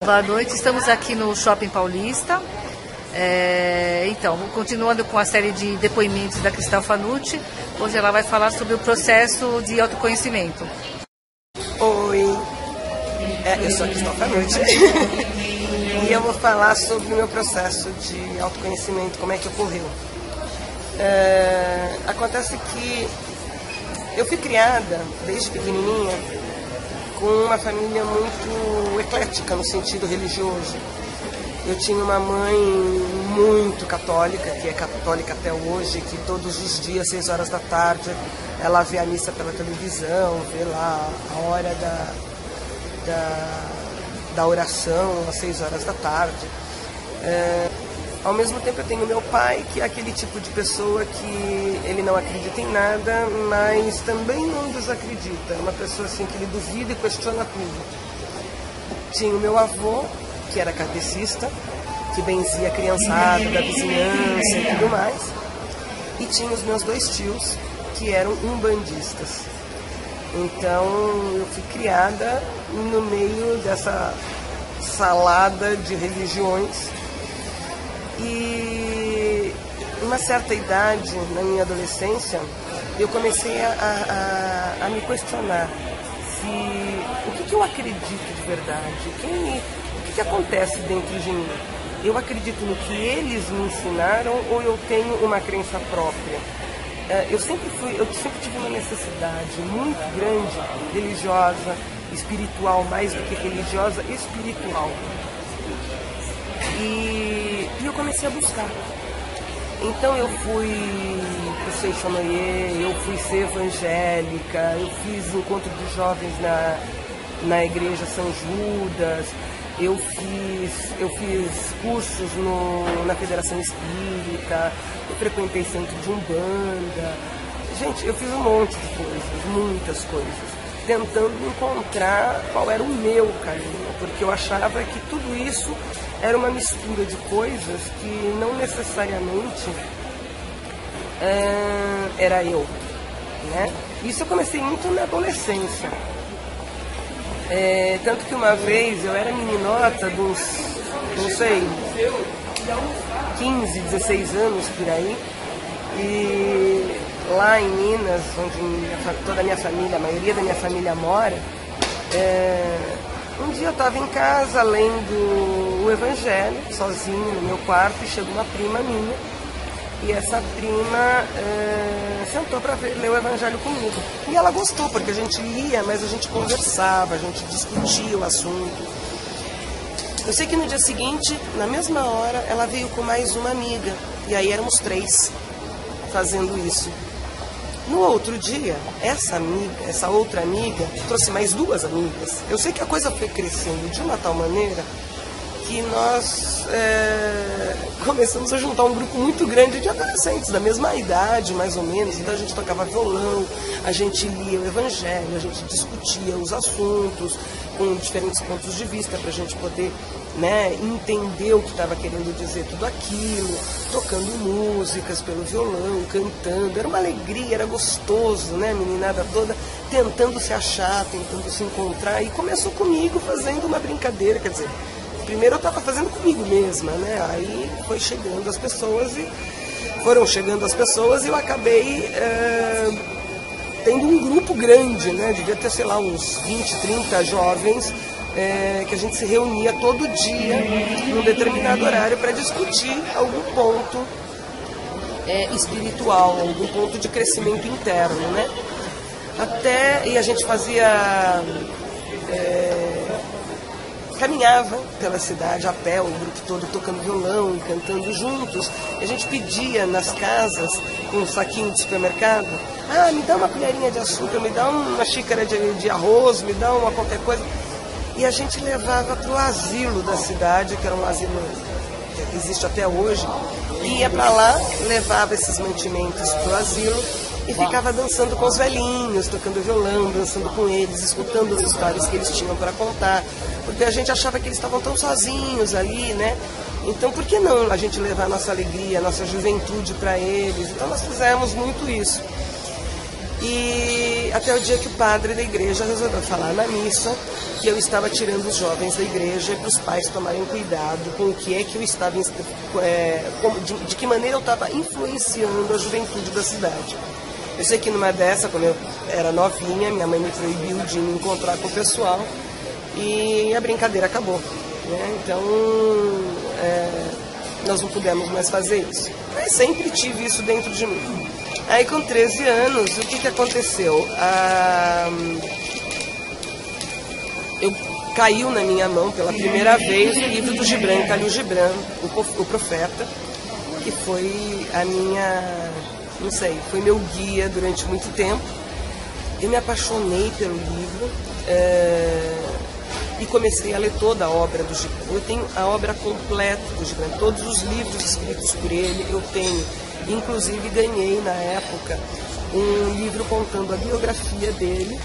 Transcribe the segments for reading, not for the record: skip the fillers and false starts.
Boa noite, estamos aqui no Shopping Paulista. Então, continuando com a série de depoimentos da Cristal Fanucci, hoje ela vai falar sobre o processo de autoconhecimento. Oi, eu sou a Cristal Fanucci e eu vou falar sobre o meu processo de autoconhecimento, como é que ocorreu. Acontece que eu fui criada, desde pequenininha, com uma família muito eclética no sentido religioso. Eu tinha uma mãe muito católica, que é católica até hoje, que todos os dias, 6 horas da tarde, ela vê a missa pela televisão, vê lá a hora da oração, às 6 horas da tarde. Ao mesmo tempo eu tenho meu pai, que é aquele tipo de pessoa que ele não acredita em nada, mas também não desacredita. É uma pessoa assim que ele duvida e questiona tudo. Tinha o meu avô, que era kardecista, que benzia a criançada da vizinhança e tudo mais. E tinha os meus 2 tios, que eram umbandistas. Então eu fui criada no meio dessa salada de religiões. E uma certa idade, na minha adolescência, eu comecei a me questionar o que eu acredito de verdade, o que acontece dentro de mim. Eu acredito no que eles me ensinaram ou eu tenho uma crença própria? Eu sempre tive uma necessidade muito grande, religiosa, espiritual, mais do que religiosa, espiritual. E eu comecei a buscar. Então eu fui para o Seixonoye, eu fui ser evangélica, eu fiz encontro de jovens na igreja São Judas, eu fiz cursos na Federação Espírita, eu frequentei centro de Umbanda. Gente, eu fiz um monte de coisas, muitas coisas, tentando encontrar qual era o meu caminho, porque eu achava que tudo isso era uma mistura de coisas que não necessariamente era eu, né? Isso eu comecei muito na adolescência. Tanto que uma vez eu era meninota de uns, não sei, 15, 16 anos por aí, e lá em Minas, onde toda a minha família, a maioria da minha família mora, um dia eu estava em casa lendo o Evangelho, sozinho no meu quarto, e chegou uma prima minha, e essa prima sentou para ler o Evangelho comigo. E ela gostou, porque a gente lia, mas a gente conversava, a gente discutia o assunto. Eu sei que no dia seguinte, na mesma hora, ela veio com mais uma amiga, e aí éramos 3 fazendo isso. No outro dia, essa outra amiga, trouxe mais 2 amigas. Eu sei que a coisa foi crescendo de uma tal maneira que nós começamos a juntar um grupo muito grande de adolescentes, da mesma idade, mais ou menos. Então a gente tocava violão, a gente lia o Evangelho, a gente discutia os assuntos com diferentes pontos de vista para a gente poder, né, entender o que estava querendo dizer tudo aquilo, tocando músicas pelo violão, cantando. Era uma alegria, era gostoso, né, a meninada toda tentando se achar, tentando se encontrar. E começou comigo fazendo uma brincadeira, quer dizer, primeiro eu estava fazendo comigo mesma, né? Aí foram chegando as pessoas e eu acabei tendo um grupo grande, né? Devia ter, sei lá, uns 20, 30 jovens que a gente se reunia todo dia num determinado horário para discutir algum ponto espiritual, algum ponto de crescimento interno, né? E a gente fazia... caminhava pela cidade a pé, o grupo todo tocando violão e cantando juntos. E a gente pedia nas casas, com um saquinho de supermercado, me dá uma colherinha de açúcar, me dá uma xícara de arroz, me dá uma qualquer coisa. E a gente levava para o asilo da cidade, que era um asilo que existe até hoje, e ia para lá, levava esses mantimentos para o asilo e ficava dançando com os velhinhos, tocando violão, dançando com eles, escutando as histórias que eles tinham para contar, porque a gente achava que eles estavam tão sozinhos ali, né? Então por que não a gente levar a nossa alegria, a nossa juventude para eles? Então nós fizemos muito isso. E E até o dia que o padre da igreja resolveu falar na missa que eu estava tirando os jovens da igreja para os pais tomarem cuidado com o que é que eu estava, de que maneira eu estava influenciando a juventude da cidade. Eu sei que numa dessa, quando eu era novinha, minha mãe me proibiu de me encontrar com o pessoal e a brincadeira acabou, né? Então, nós não pudemos mais fazer isso. Mas sempre tive isso dentro de mim. Aí com 13 anos, o que aconteceu? Caiu na minha mão pela primeira vez o livro do Gibran Khalil Gibran, o Profeta, que foi a minha, não sei, foi meu guia durante muito tempo. Eu me apaixonei pelo livro e comecei a ler toda a obra do Gibran. Eu tenho a obra completa do Gibran, todos os livros escritos por ele eu tenho. Inclusive ganhei na época um livro contando a biografia dele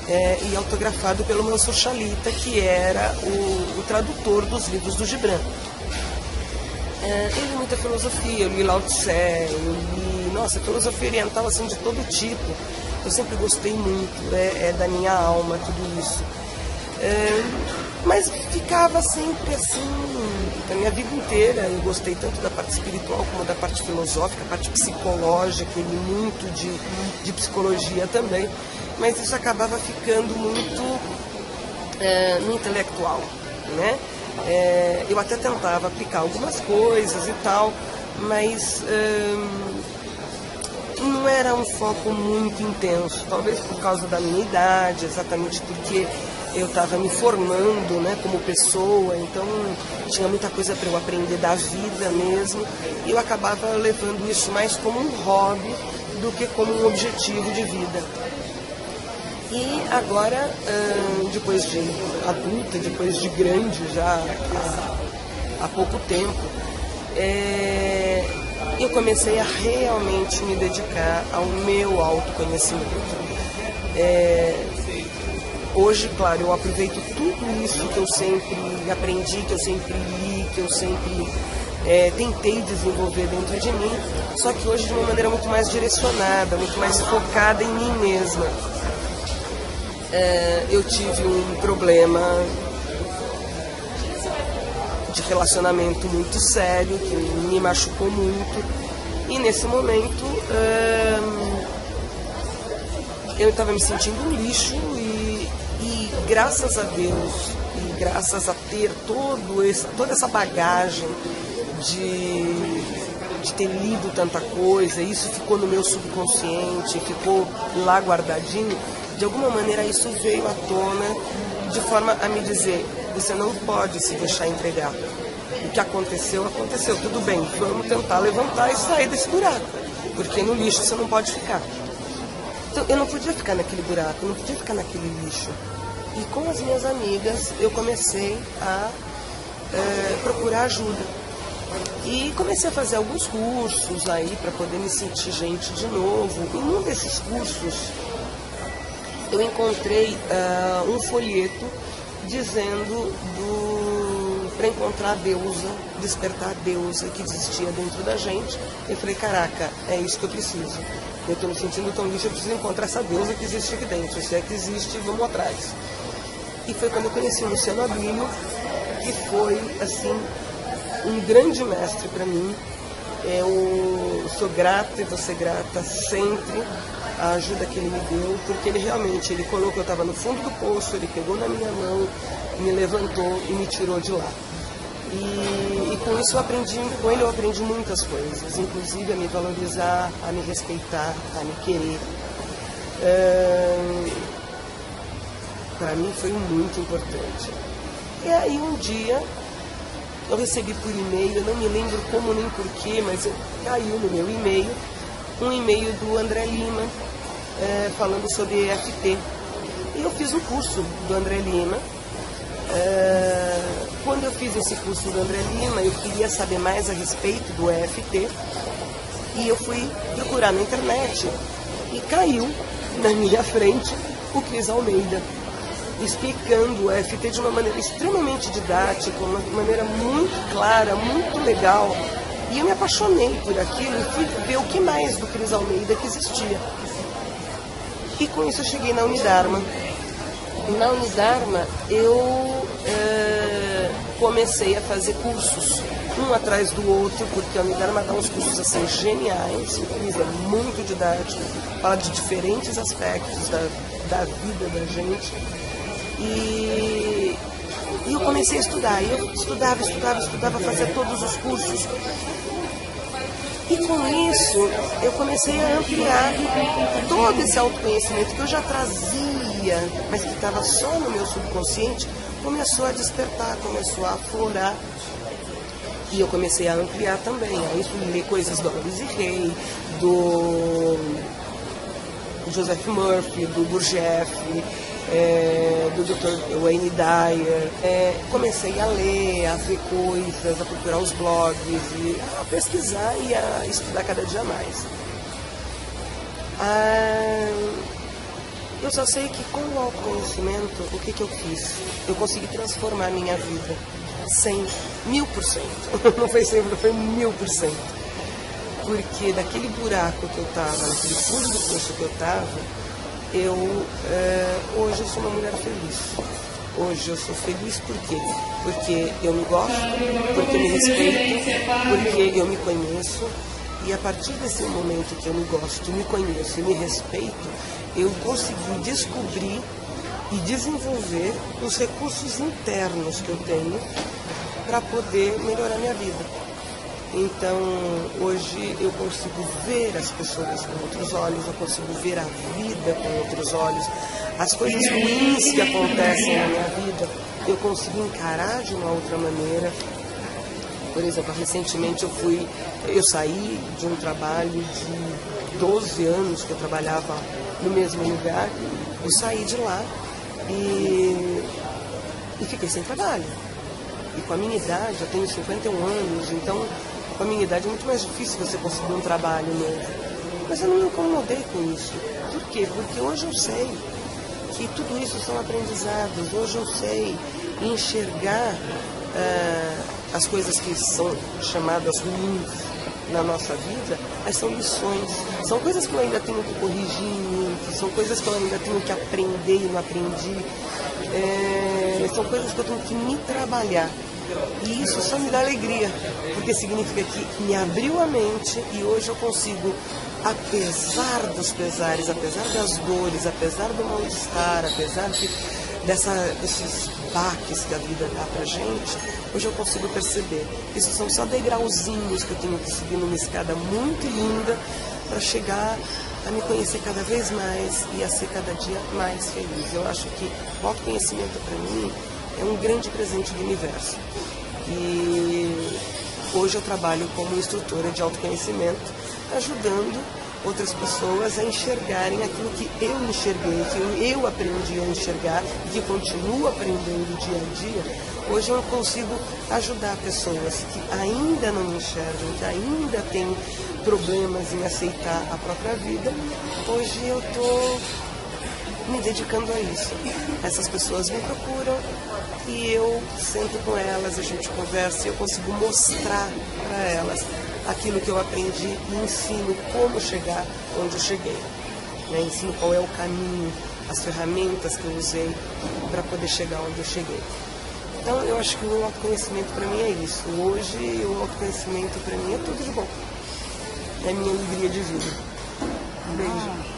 e autografado pelo Mansur Shalita, que era o tradutor dos livros do Gibran. Eu li muita filosofia, eu li Lao Tse, eu li, filosofia oriental assim, de todo tipo. Eu sempre gostei muito, da minha alma tudo isso. Mas ficava sempre assim, a minha vida inteira eu gostei tanto da parte espiritual como da parte filosófica, a parte psicológica, eu li muito de psicologia também, mas isso acabava ficando muito no intelectual, né? Eu até tentava aplicar algumas coisas e tal, mas não era um foco muito intenso, talvez por causa da minha idade, exatamente porque eu estava me formando, né, como pessoa, então tinha muita coisa para eu aprender da vida mesmo, e eu acabava levando isso mais como um hobby do que como um objetivo de vida. E agora, depois de adulta, depois de grande, já há pouco tempo, eu comecei a realmente me dedicar ao meu autoconhecimento. Hoje, claro, eu aproveito tudo isso que eu sempre aprendi, que eu sempre li, que eu sempre tentei desenvolver dentro de mim, só que hoje de uma maneira muito mais direcionada, muito mais focada em mim mesma. Eu tive um problema de relacionamento muito sério, que me machucou muito, e nesse momento eu estava me sentindo um lixo e graças a Deus, e graças a ter toda essa bagagem de ter lido tanta coisa, isso ficou no meu subconsciente, ficou lá guardadinho, de alguma maneira isso veio à tona de forma a me dizer, você não pode se deixar entregar. O que aconteceu, aconteceu, tudo bem, vamos tentar levantar e sair desse buraco, porque no lixo você não pode ficar. Então, eu não podia ficar naquele buraco, eu não podia ficar naquele lixo. E com as minhas amigas, eu comecei a procurar ajuda. E comecei a fazer alguns cursos aí para poder me sentir gente de novo. E num desses cursos, eu encontrei um folheto dizendo para encontrar a deusa, despertar a deusa que existia dentro da gente. Eu falei, caraca, é isso que eu preciso. Eu estou me sentindo tão lixo, eu preciso encontrar essa deusa que existe aqui dentro. Se é que existe, vamos atrás. E foi quando eu conheci o Luciano Abílio, que foi, assim, um grande mestre para mim. Eu sou grata e vou ser grata sempre a ajuda que ele me deu, porque ele realmente, ele colocou, eu estava no fundo do poço, ele pegou na minha mão, me levantou e me tirou de lá. E com isso com ele eu aprendi muitas coisas, inclusive a me valorizar, a me respeitar, a me querer. Para mim foi muito importante. E aí um dia eu recebi por e-mail, eu não me lembro como nem porquê, mas caiu no meu e-mail, um e-mail do André Lima, falando sobre EFT. E eu fiz um curso do André Lima. Quando eu fiz esse curso do André Lima, eu queria saber mais a respeito do EFT, e eu fui procurar na internet, e caiu na minha frente o Cris Almeida, explicando o EFT de uma maneira extremamente didática, uma maneira muito clara, muito legal. E eu me apaixonei por aquilo e fui ver o que mais do Cris Almeida que existia. E com isso eu cheguei na Unidarma. Na Unidarma eu comecei a fazer cursos, um atrás do outro, porque a Unidarma dá uns cursos assim geniais, o Cris é muito didático, fala de diferentes aspectos da vida da gente. E eu comecei a estudar, e eu estudava, fazia todos os cursos. E com isso, eu comecei a ampliar todo esse autoconhecimento que eu já trazia, mas que estava só no meu subconsciente, começou a despertar, começou a aflorar. E eu comecei a ampliar também. Aí fui ler coisas do Aloysio Rey, do Joseph Murphy, do Gurdjieff, do Dr. Wayne Dyer. Comecei a ler, a ver coisas, a procurar os blogs, e a pesquisar e a estudar cada dia mais. Eu só sei que com o autoconhecimento, o que eu fiz? Eu consegui transformar a minha vida 1000%. Não foi sempre, foi 1000%. Porque daquele buraco que eu estava, naquele fundo do poço que eu estava, hoje eu sou uma mulher feliz. Hoje eu sou feliz por quê? Porque eu me gosto, porque eu me respeito, porque eu me conheço. E a partir desse momento que eu me gosto, me conheço e me respeito, eu consegui descobrir e desenvolver os recursos internos que eu tenho para poder melhorar minha vida. Então, hoje eu consigo ver as pessoas com outros olhos, eu consigo ver a vida com outros olhos, as coisas ruins que acontecem na minha vida, eu consigo encarar de uma outra maneira. Por exemplo, recentemente eu saí de um trabalho de 12 anos que eu trabalhava no mesmo lugar, eu saí de lá e fiquei sem trabalho. E com a minha idade, eu tenho 51 anos, então com a minha idade é muito mais difícil você conseguir um trabalho novo. Mas eu não me incomodei com isso. Por quê? Porque hoje eu sei que tudo isso são aprendizados. Hoje eu sei enxergar as coisas que são chamadas ruins na nossa vida, mas são lições. São coisas que eu ainda tenho que corrigir em mim, são coisas que eu ainda tenho que aprender e não aprendi. São coisas que eu tenho que me trabalhar. E isso só me dá alegria, porque significa que me abriu a mente e hoje eu consigo, apesar dos pesares, apesar das dores, apesar do mal-estar, apesar desses baques que a vida dá pra gente, hoje eu consigo perceber. Isso são só degrauzinhos que eu tenho que subir numa escada muito linda para chegar a me conhecer cada vez mais e a ser cada dia mais feliz. Eu acho que o autoconhecimento para mim é um grande presente do universo. E hoje eu trabalho como instrutora de autoconhecimento, ajudando outras pessoas a enxergarem aquilo que eu enxerguei, que eu aprendi a enxergar e que continuo aprendendo dia a dia. Hoje eu consigo ajudar pessoas que ainda não enxergam, que ainda têm problemas em aceitar a própria vida. Hoje eu estou me dedicando a isso. Essas pessoas me procuram e eu sento com elas, a gente conversa e eu consigo mostrar para elas aquilo que eu aprendi e ensino como chegar onde eu cheguei. Ensino qual é o caminho, as ferramentas que eu usei para poder chegar onde eu cheguei. Então eu acho que o autoconhecimento para mim é isso. Hoje o autoconhecimento para mim é tudo de bom. É a minha alegria de vida. Um beijo.